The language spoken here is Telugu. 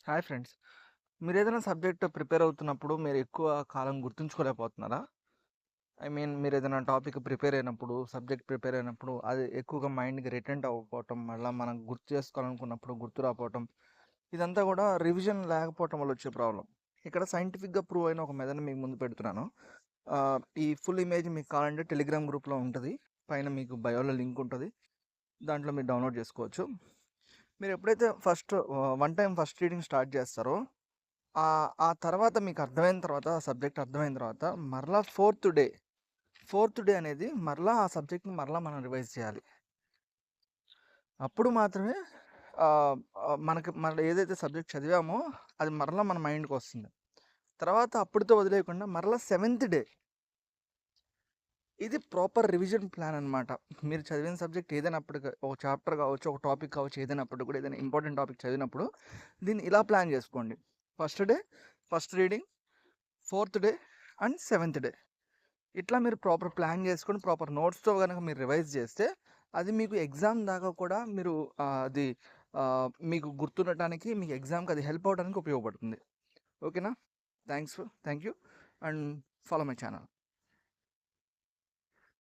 Hi friends. మీరేదైనా సబ్జెక్ట్ ప్రిపేర్ అవుతున్నప్పుడు మీరు ఎక్కువ కాలం గుర్తుంచుకోలేకపోతున్నారా? ఐ మీన్ మీరేదైనా టాపిక్ ప్రిపేర్ అయినప్పుడు, సబ్జెక్ట్ ప్రిపేర్ అయినప్పుడు అది ఎక్కువగా మైండ్‌కి రిటెంట్ అవ్వకపోవటం, మళ్ళా మనం గుర్తు చేసుకోవాలనుకున్నప్పుడు గుర్తు రాకపోవటం, ఇదంతా కూడా రివిజన్ లేకపోవటం వల్ల వచ్చే ప్రాబ్లమ్. ఇక్కడ సైంటిఫిక్‌గా ప్రూవ్ అయిన ఒక మెథడ్‌ని మీకు ముందు పెడుతున్నాను. ఈ ఫుల్ ఇమేజ్ మీకు కావాలంటే టెలిగ్రామ్ గ్రూప్‌లో ఉంటది. పైన మీకు బయోలో లింక్ ఉంటది. దాంట్లో మీరు డౌన్‌లోడ్ చేసుకోవచ్చు. మీరు ఎప్పుడైతే one time first reading start చేస్తారో ఆ తర్వాత మీకు అర్థమైన తర్వాత, ఆ సబ్జెక్ట్ అర్థమైన తర్వాత మరలా ఫోర్త్ డే అనేది మరలా ఆ సబ్జెక్ట్‌ని మరలా మనం రివైజ్ చేయాలి. అప్పుడు మాత్రమే మనకి మనం ఏదైతే సబ్జెక్ట్ చదివామో అది మరలా మన మైండ్‌కొస్తుంది. తర్వాత అప్పుడుతో వదిలేయకుండా మరలా సెవెంత్ డే ఇది ప్రాపర్ రివిజన్ ప్లాన్ అనమాట. మీరు చదివిన సబ్జెక్ట్ ఏదైనా అప్పటికి ఒక చాప్టర్ కావచ్చు, ఒక టాపిక్ కావచ్చు, ఏదైనప్పటికి కూడా ఏదైనా ఇంపార్టెంట్ టాపిక్ చదివినప్పుడు దీన్ని ఇలా ప్లాన్ చేసుకోండి. First day first reading, fourth day and seventh day. ఇట్లా మీరు ప్రాపర్ ప్లాన్ చేసుకొని ప్రాపర్ నోట్స్‌తో గనక మీరు రివైజ్ చేస్తే అది మీకు ఎగ్జామ్ దాకా కూడా మీరు అది మీకు గుర్తుండటానికి, మీకు ఎగ్జామ్‌కి అది హెల్ప్ అవ్వడానికి ఉపయోగపడుతుంది. ఓకేనా? Thank you and follow my channel.